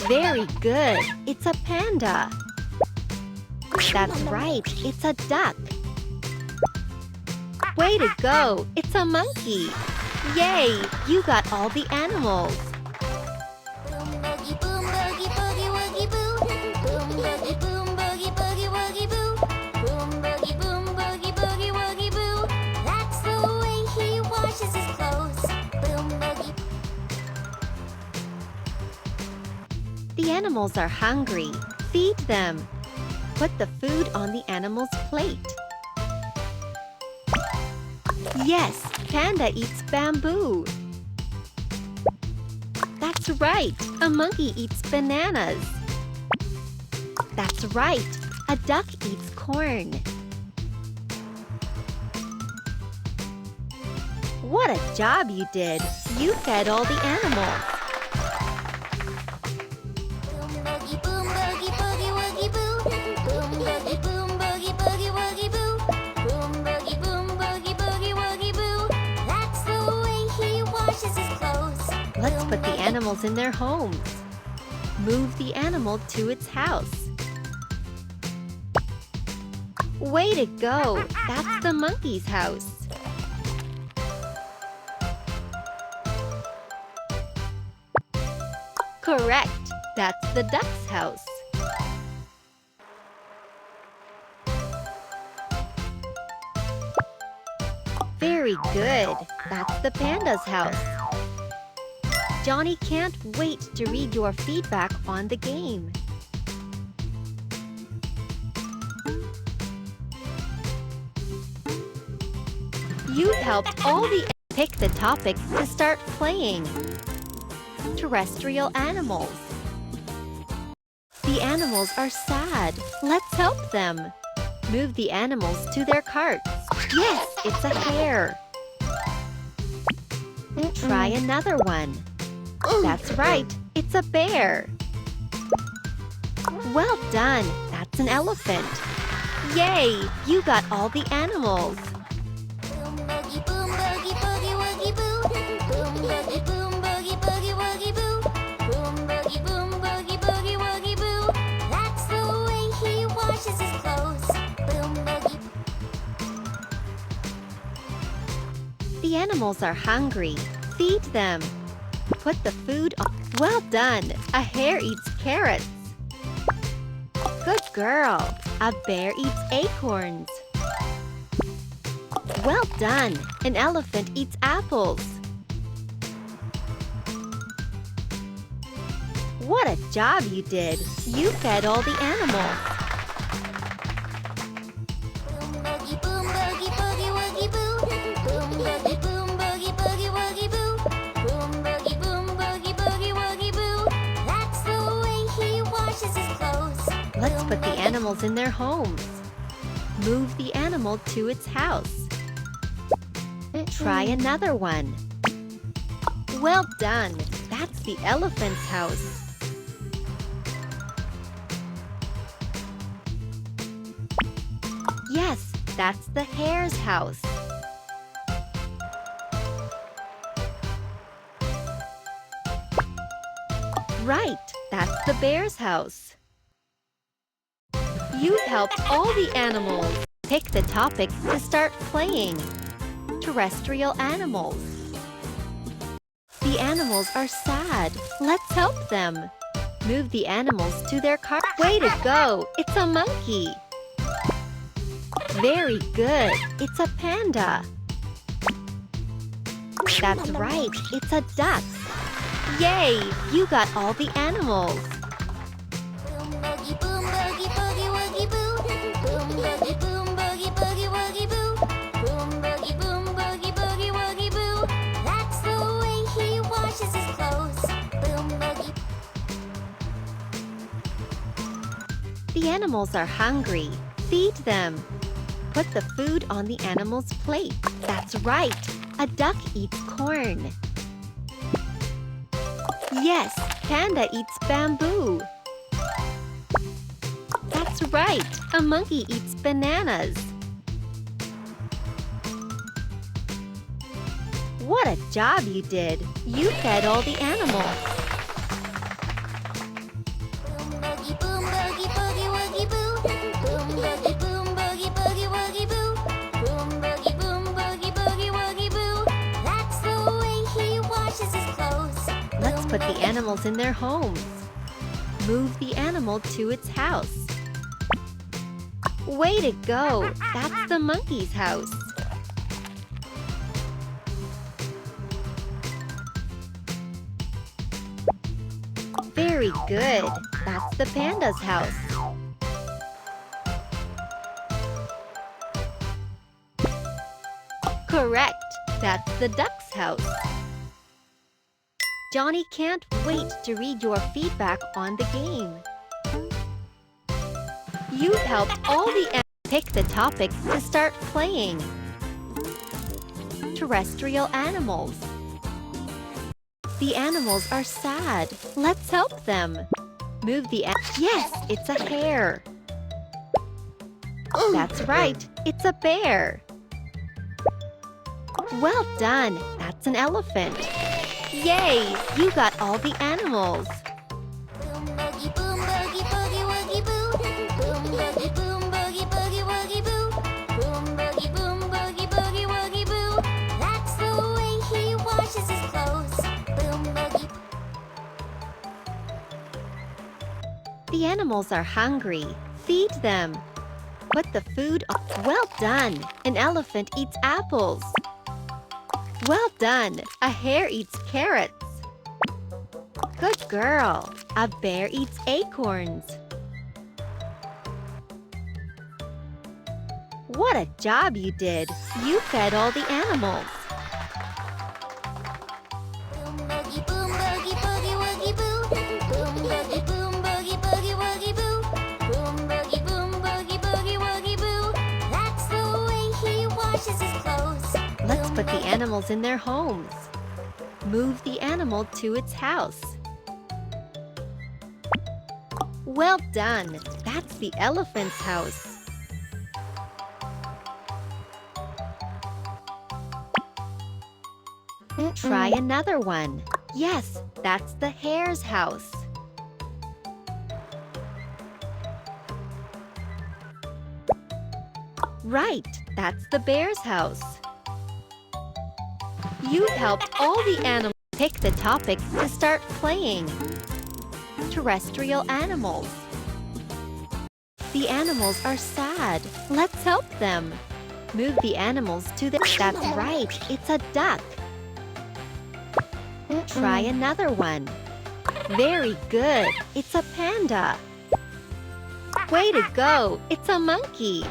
Very good. It's a panda. That's right. It's a duck. Way to go. It's a monkey. Yay! You got all the animals. Boom boogie boom boogie boogie woogie boo. Boom boogie boom boogie boogie woogie boo. Boom boogie boom boogie boogie woogie boo. That's the way he washes his clothes. Boom boogie. The animals are hungry. Feed them. Put the food on the animal's plate. Yes, panda eats bamboo. That's right, a monkey eats bananas. That's right, a duck eats corn. What a job you did! You fed all the animals. Boom boogie boom boogie boogie woogie boo. Boom boogie boom boogie boogie woogie boo. Boom boogie boom boogie boogie woogie boo. That's the way he washes his clothes. Let's put the animals in their homes. Move the animal to its house. Way to go! That's the monkey's house. Correct! That's the duck's house. Very good! That's the panda's house. Johnny can't wait to read your feedback on the game. You helped all the pick the topic to start playing. Terrestrial animals. The animals are sad. Let's help them. Move the animals to their carts. Yes, it's a hare. Try another one. That's right, it's a bear. Well done, that's an elephant. Yay, you got all the animals. Boom boogie boom boogie boogie woogie boo. Boom boogie boom boogie boogie woogie boo. Boom boogie boom boogie boogie woogie boo. That's the way he washes his clothes. Boom boogie. The animals are hungry. Feed them. Put the food on. Well done, a hare eats carrots. Good girl, a bear eats acorns. Well done, an elephant eats apples. What a job you did! You fed all the animals. Boom boogie boom boogie boogie woogie boo. Boom boogie boom boogie boogie woogie boo. Boom boogie boom boogie boogie woogie boo. That's the way he washes his clothes. Let's put the animals in their homes. Move the animal to its house. Try another one. Well done, that's the elephant's house. Yes, that's the hare's house. Right, that's the bear's house. You helped all the animals. Pick the topic to start playing. Terrestrial animals. The animals are sad. Let's help them. Move the animals to their car. Way to go! It's a monkey. Very good. It's a panda. That's right. It's a duck. Yay! You got all the animals. Boom boogie boom boogie boogie woogie boo. Boom boogie boom boogie boogie woogie boo. Boom boogie boom boogie boogie woogie boo. That's the way he washes his clothes. Boom boogie. The animals are hungry. Feed them. Put the food on the animal's plate. That's right. A duck eats corn. Yes, panda eats bamboo. That's right. A monkey eats bananas. What a job you did. You fed all the animals. put the animals in their homes. Move the animal to its house. Way to go! That's the monkey's house. Very good. That's the panda's house. Correct. That's the duck's house. Johnny can't wait to read your feedback on the game. You helped all the animals pick the topic to start playing. Terrestrial animals. The animals are sad. Let's help them. Move the Yes, it's a hare. That's right, it's a bear. Well done, that's an elephant. Yay, you got all the animals. Boom boogie boogie woogie boo. Boom boogie boogie woogie boo. Boom boogie woogie boo. That's the way he washes his clothes. Boom boogie. The animals are hungry. Feed them. Put the food on. Well done, an elephant eats apples. Well done, a hare eats carrots. Good girl, a bear eats acorns. What a job you did! You fed all the animals. Boom boogie woogie boo. Boom boogie woogie boo. Boom boogie woogie boo. That's the way he washes his clothes. Let's put the animals in their homes. Move the animal to its house. Well done! That's the elephant's house. Try another one. Yes, that's the hare's house. Right, that's the bear's house. You helped all the animals pick the topic to start playing. Terrestrial animals. The animals are sad. Let's help them. Move the animals to the... That's right, it's a duck. Try another one. Very good, it's a panda. Way to go, it's a monkey.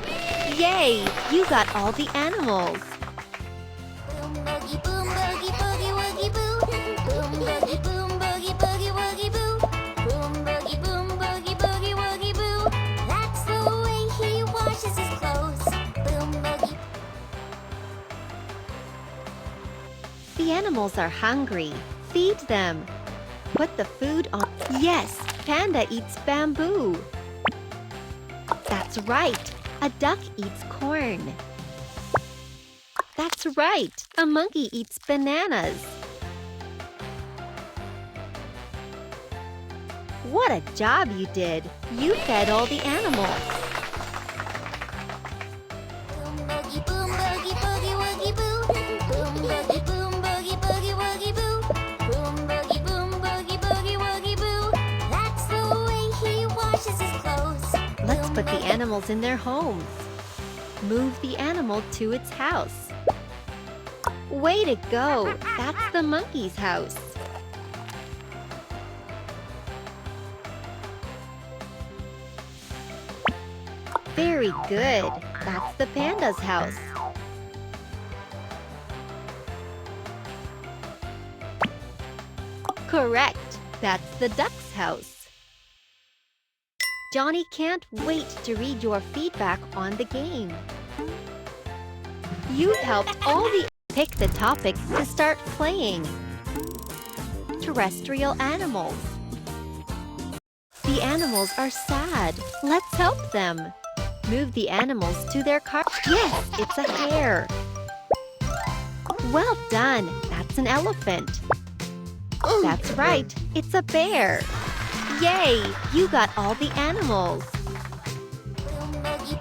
Yay, you got all the animals. Boom boogie woogie boo. Boom boogie woogie boo. Boom boogie woogie boo. That's the way he washes his clothes. Boom boogie. The animals are hungry. Feed them. Put the food on. Yes, panda eats bamboo. That's right, a duck eats corn. That's right, a monkey eats bananas. What a job you did! You fed all the animals. Boom boogie woogie boo. Boom boogie woogie boo. Boom boogie woogie boo. That's the way he washes his clothes. Let's put the animals in their homes. Move the animal to its house. Way to go! That's the monkey's house. Very good. That's the panda's house. Correct. That's the duck's house. Johnny can't wait to read your feedback on the game. You helped all the pick the topic to start playing. Terrestrial animals. The animals are sad. Let's help them. Move the animals to their car. Yes, it's a hare. Well done. That's an elephant. That's right. It's a bear. Yay! You got all the animals. Boom boogie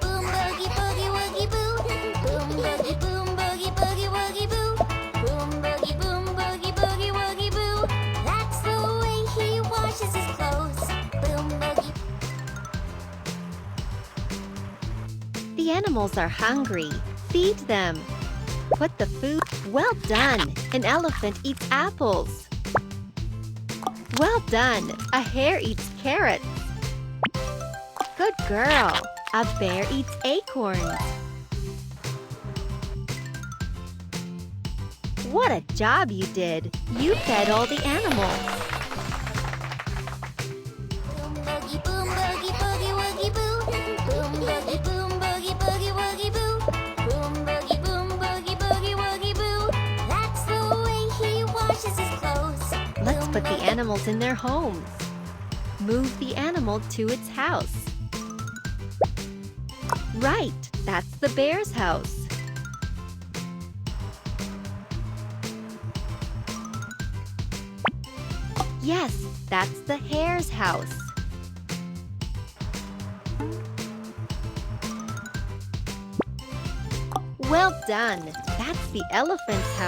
woogie boo. Boom boogie woogie boo. Boom boogie woogie boo. That's the animals are hungry. Feed them. Put the food. Well done. An elephant eats apples. Well done. A hare eats carrots. Good girl. A bear eats acorns. What a job you did. You fed all the animals. Boom boogie boogie woogie boo. Boom boogie boogie woogie boo. Boom boogie woogie boo. That's the way he washes his clothes. Let's put the animals in their homes. Move the animal to its house. Right, that's the bear's house. Yes, that's the hare's house. Well done. That's the elephant's house.